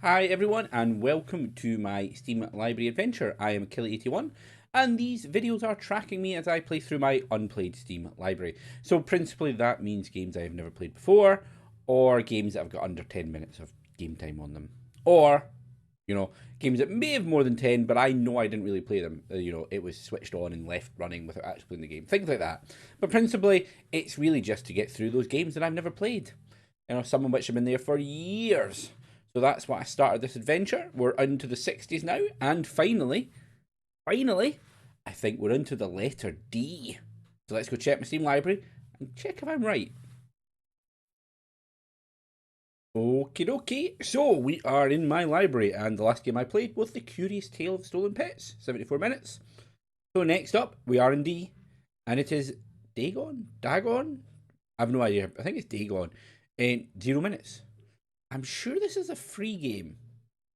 Hi everyone and welcome to my Steam Library adventure. I am Killy81 and these videos are tracking me as I play through my unplayed Steam library. So principally that means games I have never played before or games that have got under 10 minutes of game time on them. Or, games that may have more than 10 but I know I didn't really play them. It was switched on and left running without actually playing the game. Things like that. But principally it's really just to get through those games that I've never played. Some of which have been there for years. So that's why I started this adventure. We're into the 60s now, and finally, I think we're into the letter D. So let's go check my Steam library and check if I'm right. Okie dokie. So we are in my library, and the last game I played was The Curious Tale of Stolen Pets, 74 minutes. So next up, we are in D, and it is Dagon? I have no idea. I think it's Dagon. In 0 minutes. I'm sure this is a free game.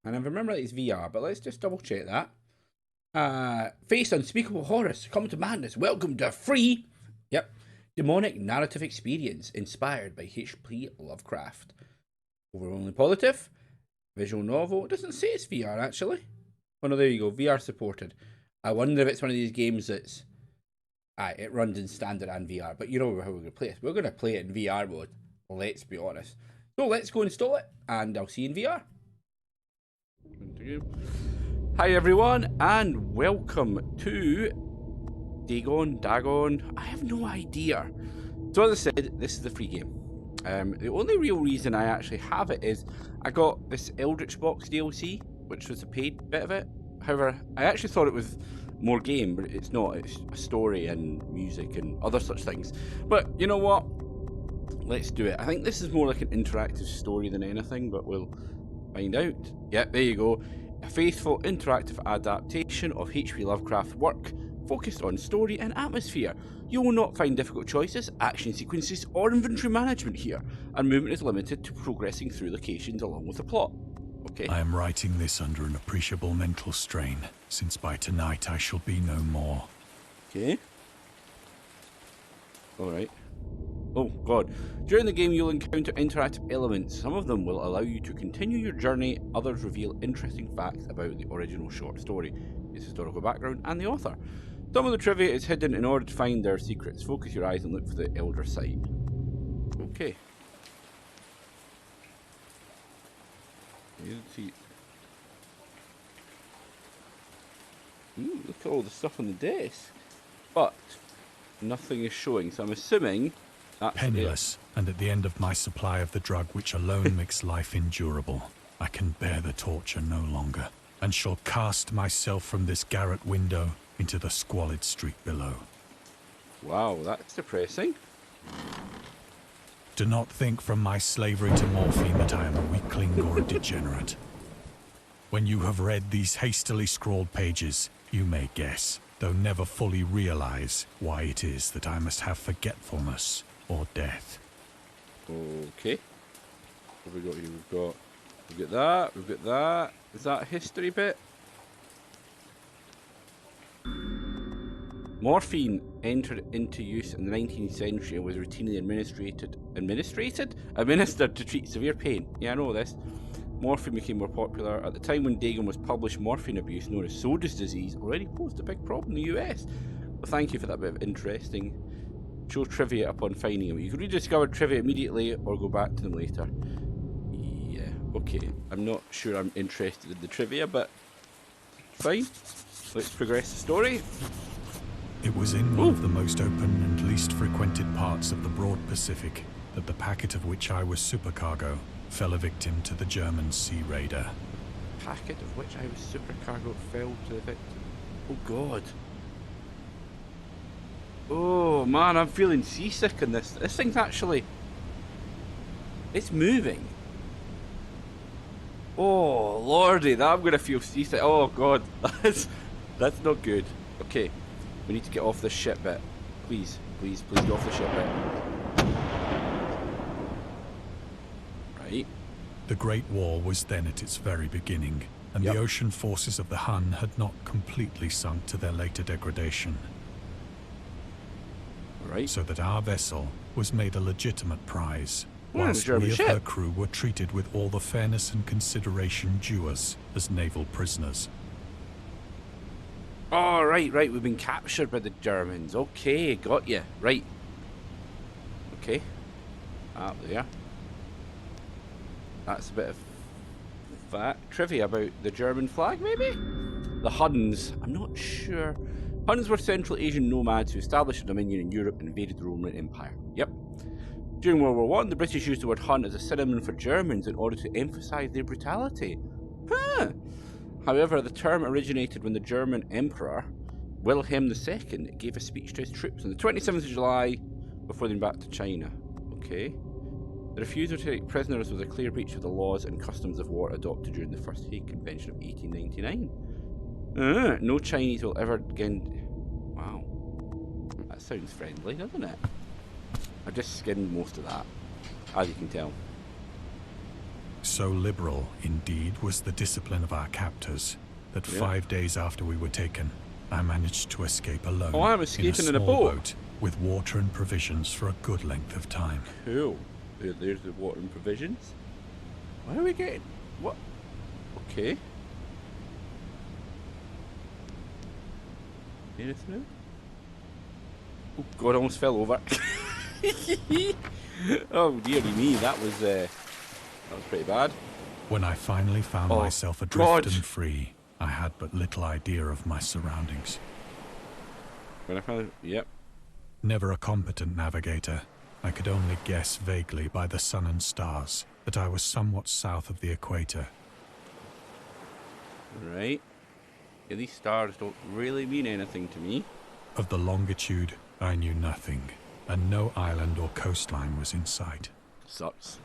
And I remember it's VR, but let's just double check that. Face unspeakable horrors, come to madness, welcome to free, demonic narrative experience inspired by HP Lovecraft. Overwhelmingly positive. Visual novel. It doesn't say it's VR actually. Oh no, there you go. VR supported. I wonder if it's one of these games that's... it runs in standard and VR, but you know how we're going to play it. We're going to play it in VR mode. Let's be honest. So let's go install it, and I'll see you in VR. Hi everyone, and welcome to Dagon. I have no idea. So as I said, this is the free game. The only real reason I actually have it is I got this Eldritch Box DLC, which was a paid bit of it. However, I actually thought it was more game, but it's not. It's a story and music and other such things. But you know what? Let's do it. I think this is more like an interactive story than anything, but we'll find out. Yeah, there you go. A faithful interactive adaptation of HP Lovecraft work focused on story and atmosphere. You will not find difficult choices, action sequences, or inventory management here, and movement is limited to progressing through locations along with the plot. Okay. I am writing this under an appreciable mental strain, since by tonight I shall be no more. Okay. Alright. Oh god. During the game you'll encounter interactive elements. Some of them will allow you to continue your journey, others reveal interesting facts about the original short story, its historical background, and the author. Some of the trivia is hidden in order to find their secrets. Focus your eyes and look for the Elder Sight. Okay. Ooh, look at all the stuff on the desk. But nothing is showing, so I'm assuming that's penniless, and at the end of my supply of the drug which alone makes life endurable, I can bear the torture no longer, and shall cast myself from this garret window into the squalid street below. Wow, that's depressing. Do not think from my slavery to morphine that I am a weakling or a degenerate. When you have read these hastily scrawled pages, you may guess, though never fully realize, why it is that I must have forgetfulness or death. Okay. What have we got here? We've got that. Is that a history bit? Morphine entered into use in the 19th century and was routinely administered to treat severe pain. Yeah, I know this. Morphine became more popular. At the time when Dagon was published, morphine abuse, known as Soda's disease, already posed a big problem in the US. Well, thank you for that bit of interesting. Show trivia upon finding them. You can rediscover trivia immediately or go back to them later. Yeah, okay. I'm not sure I'm interested in the trivia, but fine. Let's progress the story. It was in one of the most open and least frequented parts of the broad Pacific that the packet of which I was supercargo fell a victim to the German sea raider. Packet of which I was supercargo fell to the victim. Oh god. Oh man, I'm feeling seasick in this. This thing's actually... it's moving. Oh lordy, I'm gonna feel seasick. Oh god, that's not good. Okay, we need to get off this ship bit. Please get off the ship bit. Right. The Great War was then at its very beginning, and the ocean forces of the Hun had not completely sunk to their later degradation. Right. So that our vessel was made a legitimate prize, whilst German we of ship. her crew were treated with all the fairness and consideration due us as naval prisoners. Oh, right. We've been captured by the Germans. Okay, got you. Right. Okay. Up there. That's a bit of fact trivia about the German flag, maybe? The Huns. I'm not sure. Huns were Central Asian nomads who established a dominion in Europe and invaded the Roman Empire. Yep. During World War I, the British used the word Hun as a synonym for Germans in order to emphasise their brutality. Huh. However, the term originated when the German Emperor, Wilhelm II, gave a speech to his troops on the 27th of July before they went back to China. Okay. The refusal to take prisoners was a clear breach of the laws and customs of war adopted during the First Hague Convention of 1899. No Chinese will ever again... Wow. That sounds friendly, doesn't it? I just skimmed most of that, as you can tell. So liberal, indeed, was the discipline of our captors that 5 days after we were taken, I managed to escape alone. Oh, I'm escaping in a small boat with water and provisions for a good length of time. Cool. There's the water and provisions. Why are we getting... What? Okay. Anything else? Oh God, I almost fell over. Oh dearie me, that was pretty bad. When I finally found myself adrift and free, I had but little idea of my surroundings. When I found... Yep. Never a competent navigator, I could only guess vaguely by the sun and stars that I was somewhat south of the equator. Right. Yeah, these stars don't really mean anything to me. Of the longitude, I knew nothing, and no island or coastline was in sight. Sucks.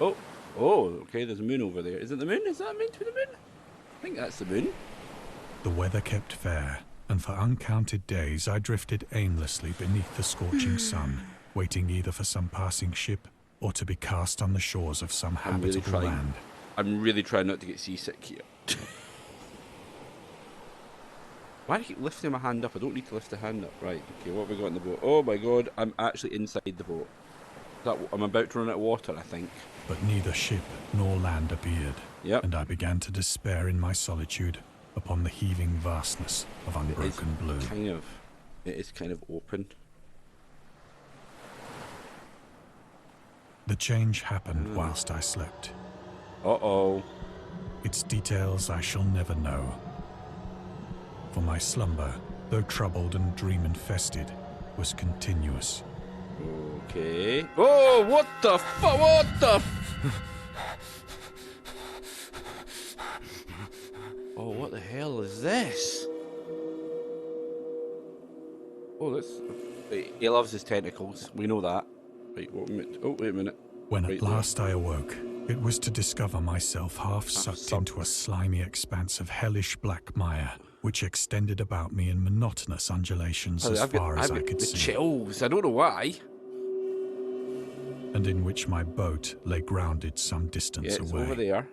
Oh, okay, there's a moon over there. Is it the moon? Is that meant to be the moon? I think that's the moon. The weather kept fair, and for uncounted days I drifted aimlessly beneath the scorching sun, waiting either for some passing ship or to be cast on the shores of some habitable land. I'm really trying not to get seasick here. Why do I keep lifting my hand up? I don't need to lift the hand up. Right, okay, what have we got in the boat? Oh my God, I'm actually inside the boat. I'm about to run out of water, I think. But neither ship nor land appeared, and I began to despair in my solitude upon the heaving vastness of unbroken blue. It is kind of open. The change happened whilst I slept. Uh-oh. Its details I shall never know. For my slumber, though troubled and dream-infested, was continuous. Okay. Oh, what the fuck? What the? Oh, what the hell is this? Oh, that's... Wait, he loves his tentacles. We know that. Wait, wait a minute. When at last I awoke, it was to discover myself half sucked into a slimy expanse of hellish black mire, which extended about me in monotonous undulations as far as I could see. Chills. I don't know why. And in which my boat lay grounded some distance it's away. Over there.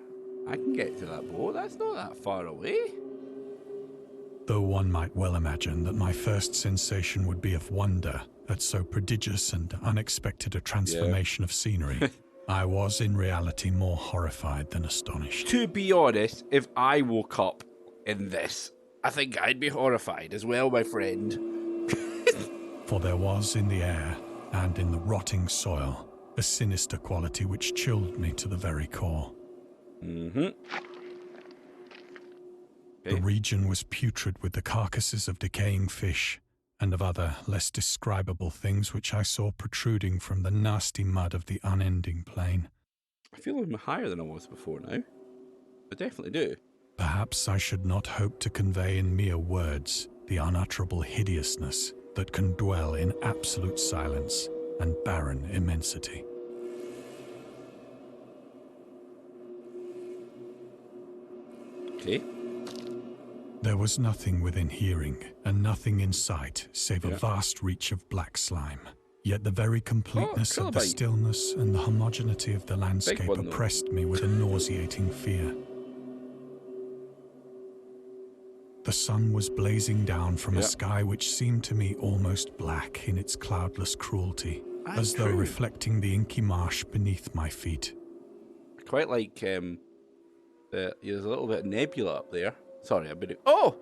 I can get to that boat. That's not that far away. Though one might well imagine that my first sensation would be of wonder at so prodigious and unexpected a transformation of scenery, I was in reality more horrified than astonished. To be honest, if I woke up in this, I think I'd be horrified as well, my friend. For there was in the air and in the rotting soil a sinister quality which chilled me to the very core. Mm-hmm. The region was putrid with the carcasses of decaying fish and of other less describable things which I saw protruding from the nasty mud of the unending plain. I feel I'm higher than I was before now. I definitely do. Perhaps I should not hope to convey in mere words the unutterable hideousness that can dwell in absolute silence and barren immensity. Okay. There was nothing within hearing and nothing in sight save a vast reach of black slime. Yet the very completeness of the stillness and the homogeneity of the landscape oppressed me with a nauseating fear. The sun was blazing down from a sky which seemed to me almost black in its cloudless cruelty, as though reflecting the inky marsh beneath my feet. I quite like there's a little bit of nebula up there. Sorry, I've been... Oh!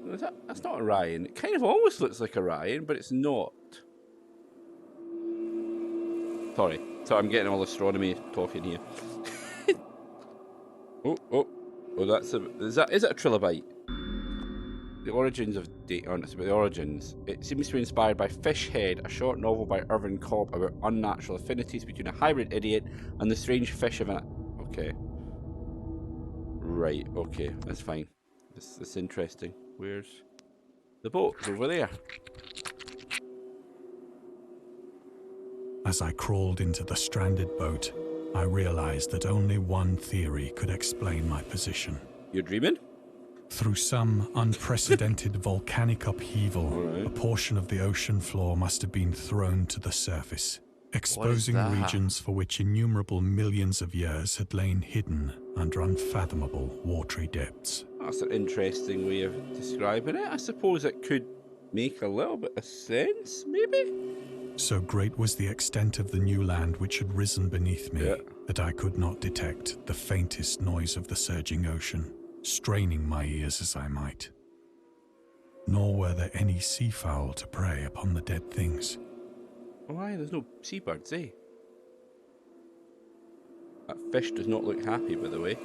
That's not Orion. It kind of almost looks like Orion, but it's not. Sorry. So I'm getting all astronomy talking here. oh, that's a... Is it a trilobite? The origins of Dagon. It's about the origins. It seems to be inspired by Fish Head, a short novel by Irvin Cobb about unnatural affinities between a hybrid idiot and the strange fish of an... Okay. Right, okay, that's fine. That's interesting. Where's the boat? It's over there. As I crawled into the stranded boat, I realized that only one theory could explain my position. You're dreaming? Through some unprecedented volcanic upheaval, a portion of the ocean floor must have been thrown to the surface, exposing regions for which innumerable millions of years had lain hidden under unfathomable watery depths. That's an interesting way of describing it. I suppose it could make a little bit of sense, maybe? So great was the extent of the new land which had risen beneath me that I could not detect the faintest noise of the surging ocean, straining my ears as I might. Nor were there any seafowl to prey upon the dead things. Why? There's no seabirds, eh? That fish does not look happy, by the way.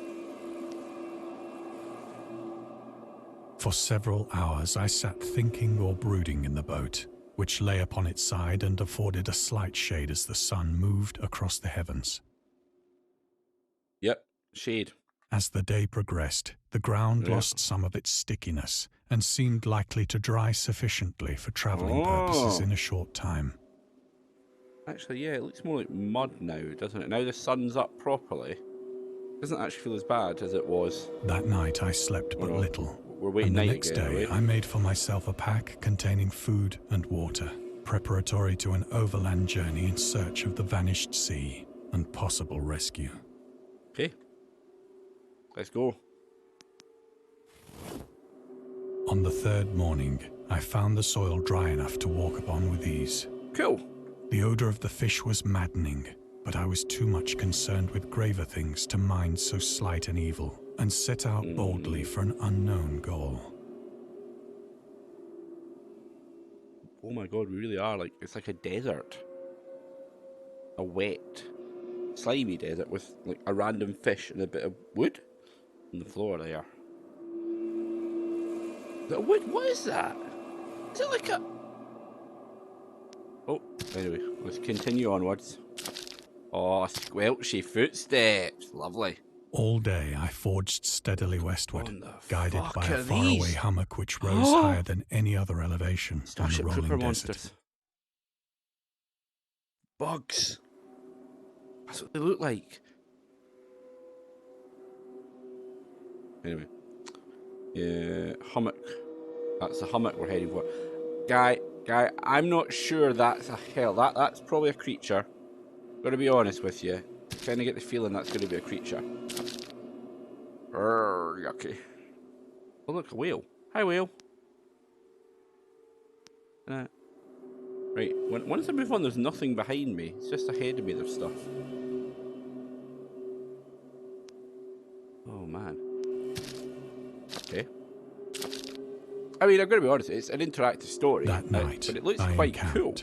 For several hours I sat thinking or brooding in the boat, which lay upon its side and afforded a slight shade as the sun moved across the heavens. Yep, shade. As the day progressed, the ground lost some of its stickiness and seemed likely to dry sufficiently for travelling purposes in a short time. Actually, yeah, it looks more like mud now, doesn't it? Now the sun's up properly. It doesn't actually feel as bad as it was. That night I slept but little. We're waiting and the night next again, day I made for myself a pack containing food and water, preparatory to an overland journey in search of the vanished sea and possible rescue. Okay. Let's go. On the third morning, I found the soil dry enough to walk upon with ease. Cool. The odor of the fish was maddening, but I was too much concerned with graver things to mind so slight an evil, and set out boldly for an unknown goal. Oh my god, we really are it's like a desert. A wet, slimy desert with like a random fish and a bit of wood on the floor there. Is that wood? What is that? Is it like a... Oh, anyway, let's continue onwards. Oh, squelchy footsteps. Lovely. All day I forged steadily westward, guided by a faraway hummock which rose higher than any other elevation on the rolling desert. Monsters. Bugs. That's what they look like. Anyway. Yeah, hummock. That's the hummock we're heading for. Guy, I'm not sure that's a hell. That's probably a creature. Gotta be honest with you. Kind of get the feeling that's going to be a creature. Yucky. Oh, look, a whale. Hi, whale. Right, once I move on, there's nothing behind me. It's just ahead of me, there's stuff. Oh, man. Okay. I mean, I'm going to be honest, it's an interactive story. That night, but it looks I quite encamped, cool.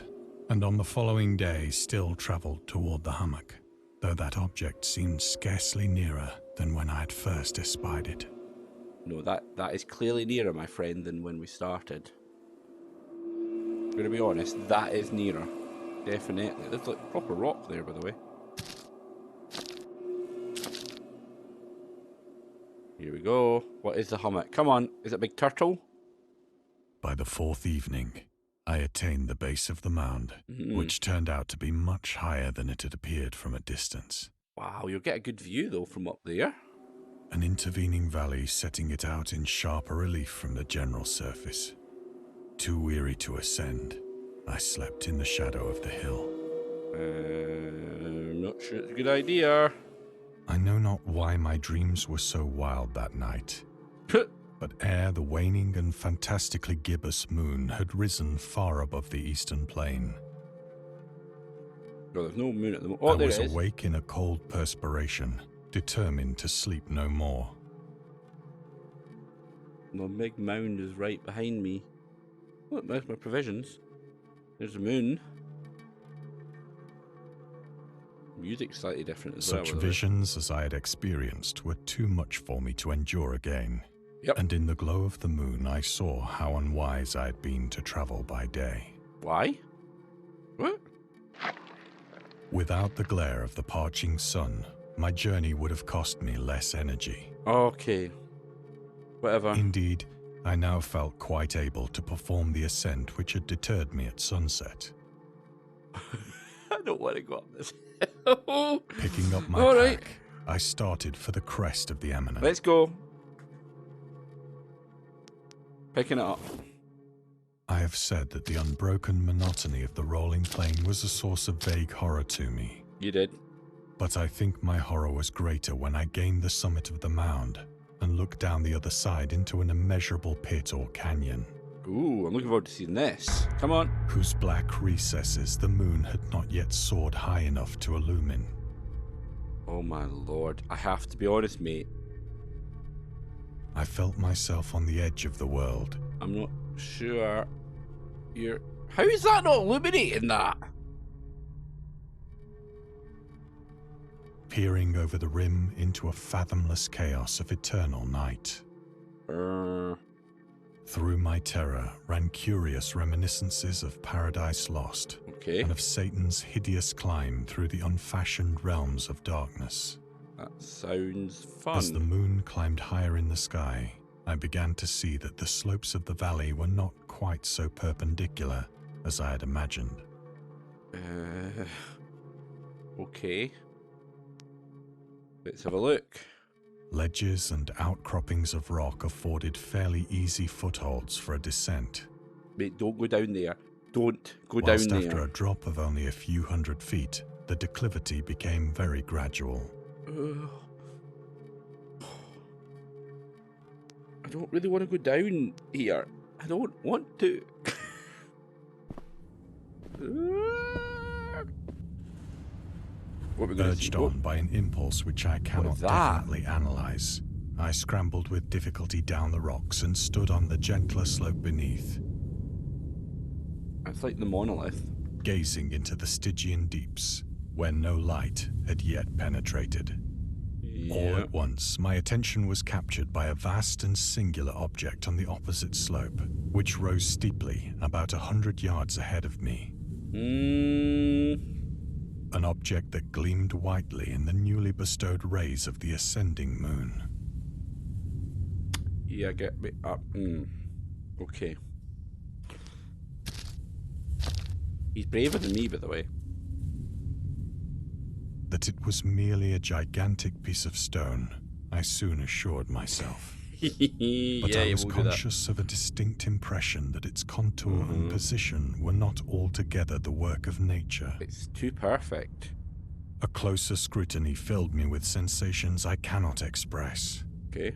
And on the following day still travelled toward the hummock, though that object seemed scarcely nearer than when I had first espied it. No, that is clearly nearer, my friend, than when we started. I'm going to be honest, that is nearer. Definitely. There's like proper rock there, by the way. Here we go. What is the hummock? Come on, is it a big turtle? By the fourth evening, I attained the base of the mound, which turned out to be much higher than it had appeared from a distance. Wow, you'll get a good view, though, from up there. An intervening valley setting it out in sharper relief from the general surface. Too weary to ascend, I slept in the shadow of the hill. I'm not sure it's a good idea. I know not why my dreams were so wild that night, But ere the waning and fantastically gibbous moon had risen far above the eastern plain, No, there's no moon at the moment. Oh, I there was it is. awake in a cold perspiration, determined to sleep no more. The big mound is right behind me. Look, there's my provisions. There's the moon. Music's slightly different as well. Such visions as I had experienced were too much for me to endure again. Yep. And in the glow of the moon, I saw how unwise I had been to travel by day. Why? What? Without the glare of the parching sun, my journey would have cost me less energy. Okay. Whatever. Indeed, I now felt quite able to perform the ascent which had deterred me at sunset. I don't want to go up this hill. Picking up my All pack, right. I started for the crest of the eminence. Let's go. Picking it up. I have said that the unbroken monotony of the rolling plain was a source of vague horror to me. You did. But I think my horror was greater when I gained the summit of the mound and looked down the other side into an immeasurable pit or canyon, Ooh, I'm looking forward to seeing this. Come on. whose black recesses the moon had not yet soared high enough to illumine. Oh my lord. I have to be honest, mate. I felt myself on the edge of the world. I'm not sure you're... How is that not illuminating that? Peering over the rim into a fathomless chaos of eternal night. Through my terror ran curious reminiscences of Paradise Lost, Okay. and of Satan's hideous climb through the unfashioned realms of darkness. That sounds fun. As the moon climbed higher in the sky, I began to see that the slopes of the valley were not quite so perpendicular as I had imagined. Okay. Let's have a look. Ledges and outcroppings of rock afforded fairly easy footholds for a descent. Mate, don't go down there. Don't go Whilst down after there. a drop of only a few hundred feet, the declivity became very gradual. I don't really want to go down here. I don't want to. What are we going to see? Urged on by an impulse which I cannot is that? definitely analyze, I scrambled with difficulty down the rocks and stood on the gentler slope beneath, It's like the monolith. gazing into the Stygian deeps, where no light had yet penetrated. All Yeah. at once, my attention was captured by a vast and singular object on the opposite slope, which rose steeply about 100 yards ahead of me. An object that gleamed whitely in the newly bestowed rays of the ascending moon. Yeah, get me up. Okay. He's braver than me, by the way. That it was merely a gigantic piece of stone, I soon assured myself. But Yeah, I was we'll do that. conscious of a distinct impression that its contour and position were not altogether the work of nature. It's too perfect. A closer scrutiny filled me with sensations I cannot express. Okay.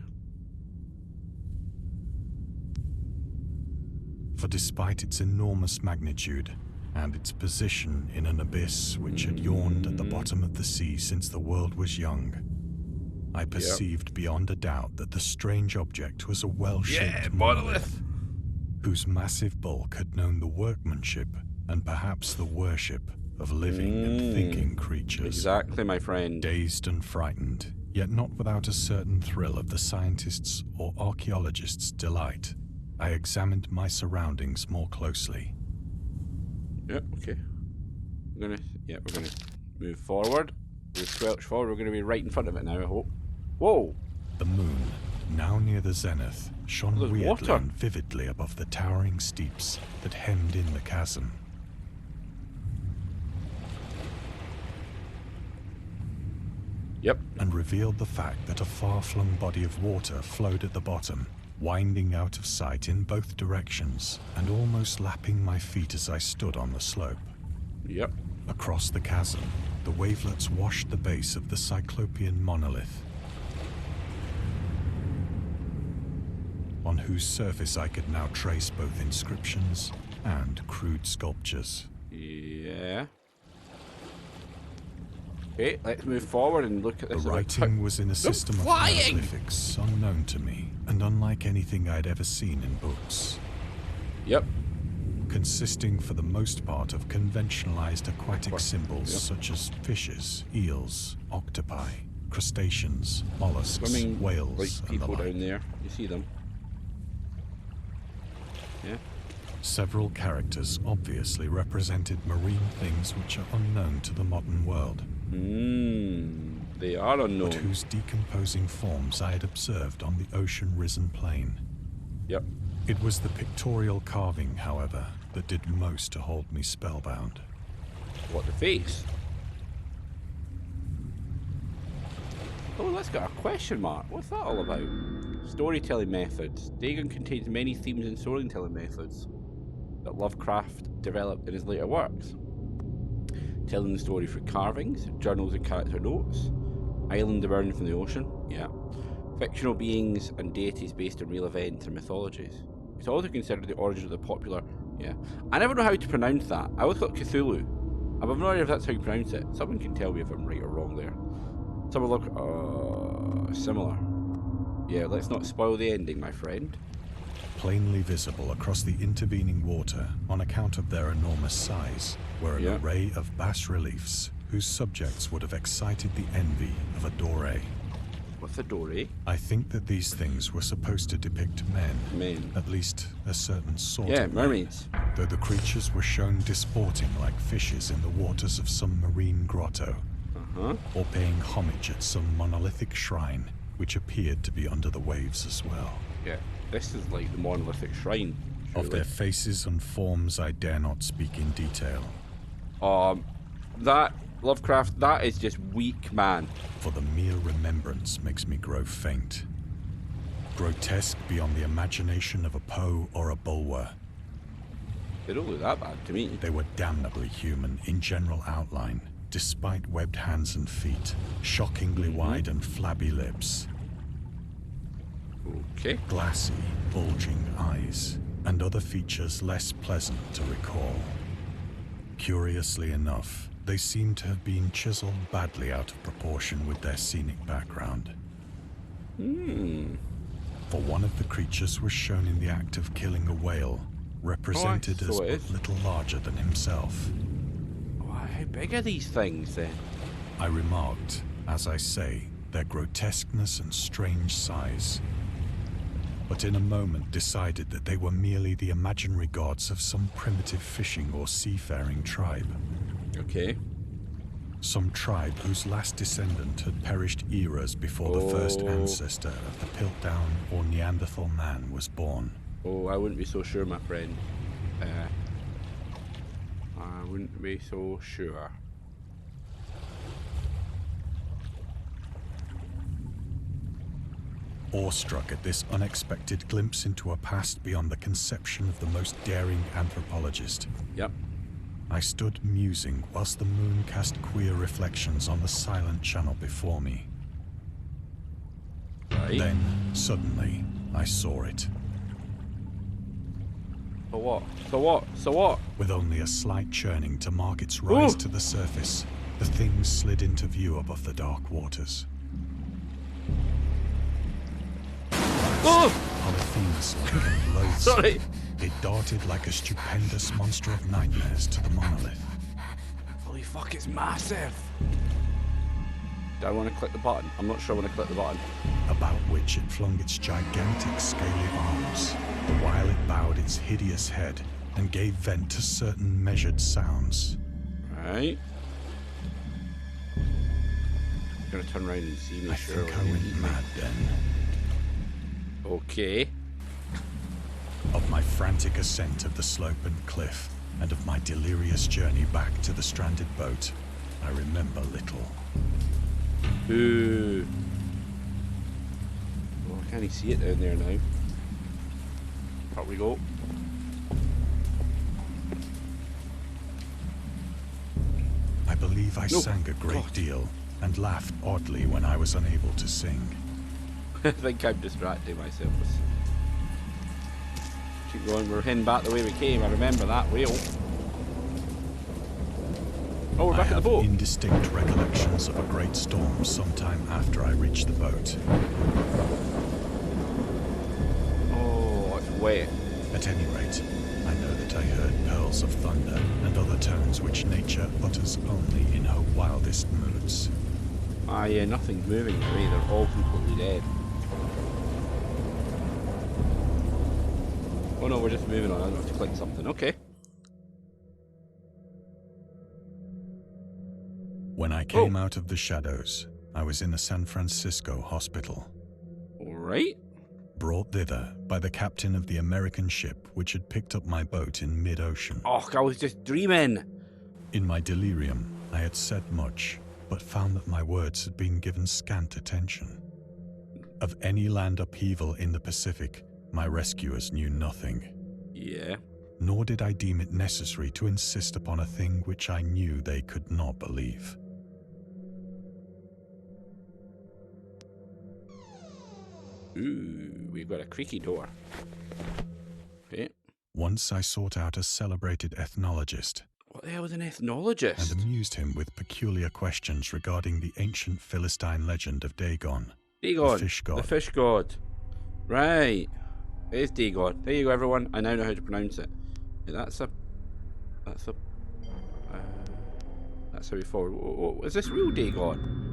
For despite its enormous magnitude, and its position in an abyss which had yawned at the bottom of the sea since the world was young, I perceived beyond a doubt that the strange object was a well-shaped monolith, whose massive bulk had known the workmanship and perhaps the worship of living and thinking creatures. Exactly, my friend. Dazed and frightened, yet not without a certain thrill of the scientist's or archaeologist's delight, I examined my surroundings more closely. Yep, okay. We're gonna move forward. We'll squelch forward. We're gonna be right in front of it now, I hope. Whoa! The moon, now near the zenith, shone There's weirdly water. and vividly above the towering steeps that hemmed in the chasm. Yep. And revealed the fact that a far-flung body of water flowed at the bottom, winding out of sight in both directions, and almost lapping my feet as I stood on the slope. Yep. Across the chasm, the wavelets washed the base of the cyclopean monolith, on whose surface I could now trace both inscriptions and crude sculptures. Yeah. Okay, let's move forward and look at this. The writing was in a system of flying! hieroglyphics unknown to me, and unlike anything I'd ever seen in books. Yep. Consisting for the most part of conventionalized aquatic symbols Yep. such as fishes, eels, octopi, crustaceans, mollusks, Swimming whales, like and the people like. down there. You see them? Yeah. Several characters obviously represented marine things which are unknown to the modern world, They are unknown. but whose decomposing forms I had observed on the ocean-risen plain. Yep. It was the pictorial carving, however, that did most to hold me spellbound. What, the face? Oh, that's got a question mark. What's that all about? Storytelling methods. Dagon contains many themes and storytelling methods that Lovecraft developed in his later works. Telling the story through carvings, journals and character notes, island emerging from the ocean, yeah. Fictional beings and deities based on real events and mythologies. It's also considered the origin of the popular, yeah. I never know how to pronounce that. I always thought Cthulhu. I have no idea if that's how you pronounce it. Someone can tell me if I'm right or wrong there. Someone look, similar. Yeah, let's not spoil the ending, my friend. Plainly visible across the intervening water on account of their enormous size were an array of bas-reliefs whose subjects would have excited the envy of a doré. What's a doré? I think that these things were supposed to depict men. Men. At least a certain sort Yeah, of men, mermaids. though the creatures were shown disporting like fishes in the waters of some marine grotto, or paying homage at some monolithic shrine which appeared to be under the waves as well. Yeah, this is like the monolithic shrine. Of their faces and forms I dare not speak in detail, That, Lovecraft, that is just weak, man. for the mere remembrance makes me grow faint. Grotesque beyond the imagination of a Poe or a Bulwer. They don't look that bad to me. They were damnably human in general outline, despite webbed hands and feet, shockingly wide and flabby lips, Okay. glassy, bulging eyes, and other features less pleasant to recall. Curiously enough, they seem to have been chiseled badly out of proportion with their scenic background. For one of the creatures was shown in the act of killing a whale, represented as but little larger than himself. How big are these things then? I remarked, as I say, their grotesqueness and strange size, but in a moment decided that they were merely the imaginary gods of some primitive fishing or seafaring tribe. Okay. Some tribe whose last descendant had perished eras before the first ancestor of the Piltdown or Neanderthal man was born. Oh, I wouldn't be so sure, my friend. I wouldn't be so sure. Awestruck at this unexpected glimpse into a past beyond the conception of the most daring anthropologist, Yep. I stood musing whilst the moon cast queer reflections on the silent channel before me. Right. Then, suddenly, I saw it. So what? So what? So what? With only a slight churning to mark its rise to the surface, the thing slid into view above the dark waters. Polyphemus-like and loathsome, Sorry. it darted like a stupendous monster of nightmares to the monolith. Holy fuck, it's massive. Do I want to click the button? I'm not sure I want to click the button. About which it flung its gigantic scaly arms, while it bowed its hideous head and gave vent to certain measured sounds. Right. Gonna turn around and see me. I Sure. think I went mad then. Okay. Of my frantic ascent of the slope and cliff, and of my delirious journey back to the stranded boat, I remember little. Ooh. Oh, I can't see it down there now. Up we go. I believe I sang a great God. deal, and laughed oddly when I was unable to sing. I think I'm distracting myself. keep going. We're heading back the way we came. I remember that whale. Oh, we're back at the boat. I have indistinct recollections of a great storm sometime after I reached the boat. Oh, it's wet. At any rate, I know that I heard pearls of thunder and other tones which nature utters only in her wildest moods. Ah, yeah, nothing's moving away. They're all completely dead. Oh no, we're just moving on. I don't have to click something. Okay. When I came out of the shadows, I was in a San Francisco hospital. Alright. Brought thither by the captain of the American ship which had picked up my boat in mid-ocean. Oh, I was just dreaming. In my delirium, I had said much, but found that my words had been given scant attention. Of any land upheaval in the Pacific, my rescuers knew nothing. Yeah. Nor did I deem it necessary to insist upon a thing which I knew they could not believe. Ooh, we've got a creaky door. Okay. Once I sought out a celebrated ethnologist. What the hell is an ethnologist? And amused him with peculiar questions regarding the ancient Philistine legend of Dagon. Dagon, the fish god. The fish god. Right. It is Dagon. There you go, everyone. I now know how to pronounce it. Yeah, that's how we forward. Is this real Dagon?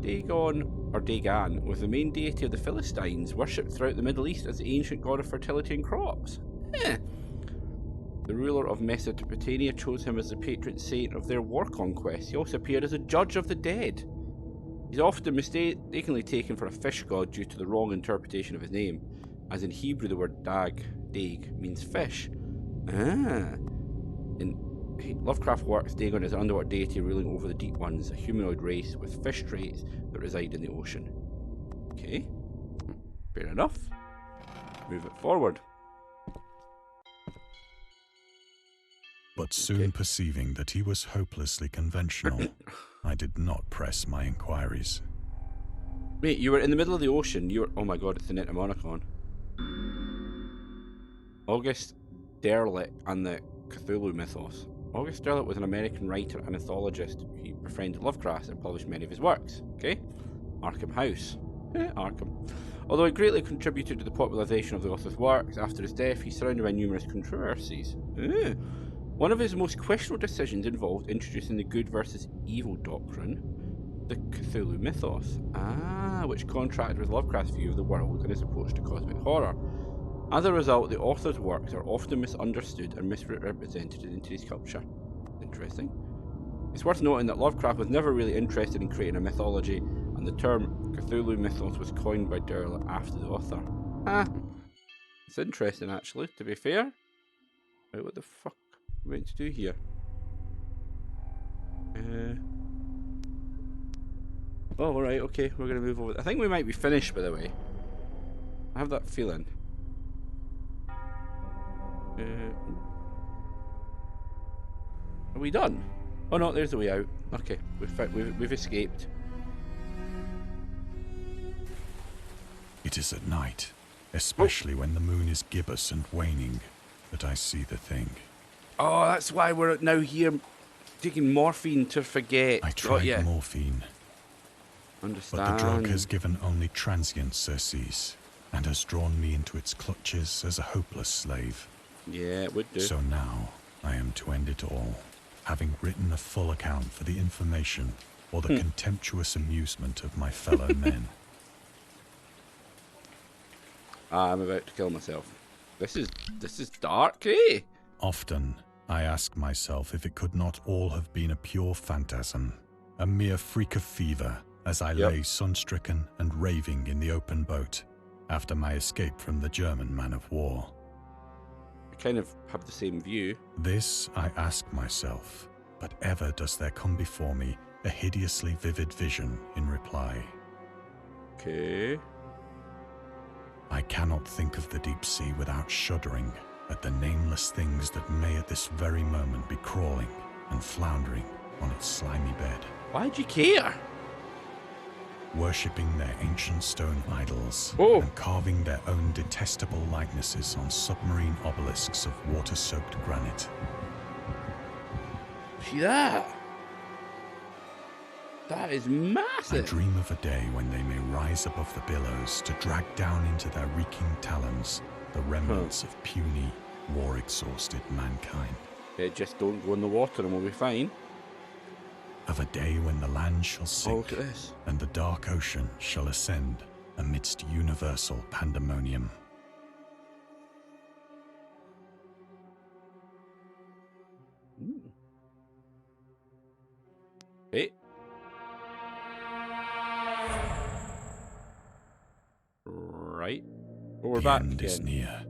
Dagon, or Dagon, was the main deity of the Philistines, worshipped throughout the Middle East as the ancient god of fertility and crops. The ruler of Mesopotamia chose him as the patron saint of their war conquest. He also appeared as a judge of the dead. He's often mistakenly taken for a fish god due to the wrong interpretation of his name, as in Hebrew the word dag means fish. In Lovecraft works, Dagon is an underwater deity ruling over the deep ones, a humanoid race with fish traits that reside in the ocean. Okay, fair enough. Move it forward. But soon perceiving that he was hopelessly conventional, I did not press my inquiries. Wait, you were in the middle of the ocean. You were. Oh my god, it's the Necronomicon. August Derleth and the Cthulhu Mythos. August Derleth was an American writer and anthologist. He befriended Lovecraft and published many of his works. Okay? Arkham House. Arkham. Although he greatly contributed to the popularisation of the author's works, after his death he's surrounded by numerous controversies. One of his most questionable decisions involved introducing the good versus evil doctrine, the Cthulhu Mythos, which contrasted with Lovecraft's view of the world and his approach to cosmic horror. As a result, the author's works are often misunderstood and misrepresented in today's culture. Interesting. It's worth noting that Lovecraft was never really interested in creating a mythology, and the term Cthulhu Mythos was coined by Derleth after the author. It's interesting, actually, to be fair. Right, what the fuck are we meant to do here? Oh, alright, okay, we're going to move over. I think we might be finished, by the way. I have that feeling. Are we done? Oh no, there's the way out. Okay, we've escaped. It is at night, especially when the moon is gibbous and waning, that I see the thing. Oh, that's why we're now here taking morphine to forget. I tried morphine. Understand. But the drug has given only transient surcease, and has drawn me into its clutches as a hopeless slave. Yeah, it would do. So now, I am to end it all, having written a full account for the information or the contemptuous amusement of my fellow men. I'm about to kill myself. This is dark, eh? Often, I ask myself if it could not all have been a pure phantasm, a mere freak of fever, as I lay sun-stricken and raving in the open boat, after my escape from the German man-of-war. I kind of have the same view. This I ask myself, but ever does there come before me a hideously vivid vision in reply. Okay. I cannot think of the deep sea without shuddering at the nameless things that may at this very moment be crawling and floundering on its slimy bed. Why'd you care? worshipping their ancient stone idols Oh. and carving their own detestable likenesses on submarine obelisks of water-soaked granite. See that? That is I massive. dream of a day when they may rise above the billows to drag down into their reeking talons the remnants of puny, war-exhausted mankind. Just don't go in the water and we'll be fine. Of a day when the land shall Oh, sink look at this. and the dark ocean shall ascend amidst universal pandemonium. Hey. Right. Oh, we're The back end is again. near.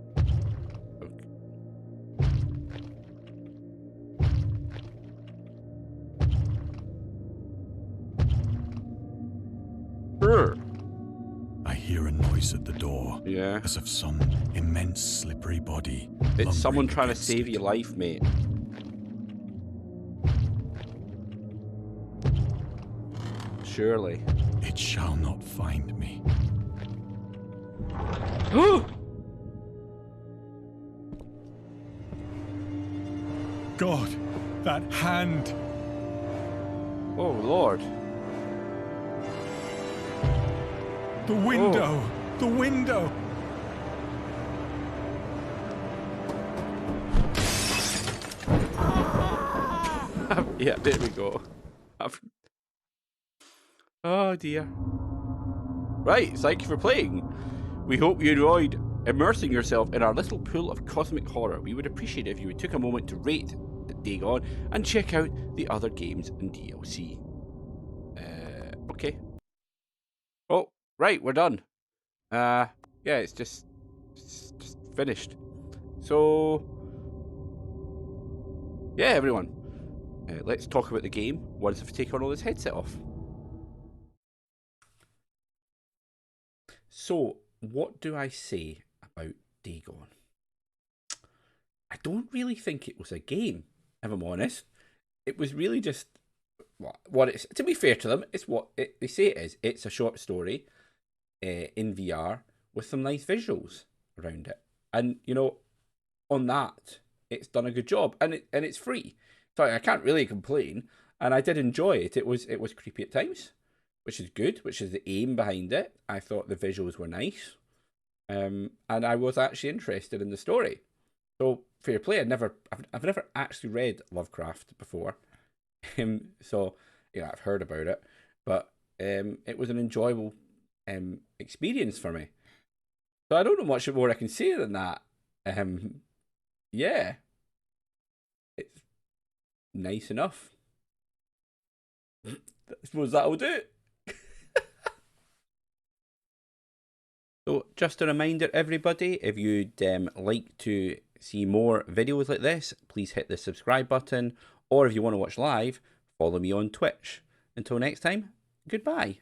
I hear a noise at the door, Yeah. as of some immense slippery body. It's someone lumbering trying to against save it. your life, mate. Surely. It shall not find me. God, that hand! Oh, Lord. The window! The window! Yeah, there we go. Oh, dear. Right, thank you for playing. We hope you enjoyed immersing yourself in our little pool of cosmic horror. We would appreciate it if you would take a moment to rate Dagon and check out the other games and DLC. Okay. Oh, right, we're done. Yeah, it's just finished. So, yeah, everyone. Let's talk about the game once I've taken all this headset off. So, what do I say about Dagon? I don't really think it was a game, if I'm honest. It was really just what it's. To be fair to them, it's what they say it is. It's a short story in VR with some nice visuals around it, and you know, on that, it's done a good job, and it's free, so I can't really complain. And I did enjoy it. It was creepy at times, which is good, which is the aim behind it. I thought the visuals were nice, and I was actually interested in the story. So fair play. I've never actually read Lovecraft before, so yeah, I've heard about it, but it was an enjoyable experience for me. So I don't know much more I can say than that. Yeah, it's nice enough. I suppose that'll do it. So, just a reminder, everybody, if you'd like to see more videos like this, please hit the subscribe button, or if you want to watch live, follow me on Twitch. Until next time, goodbye.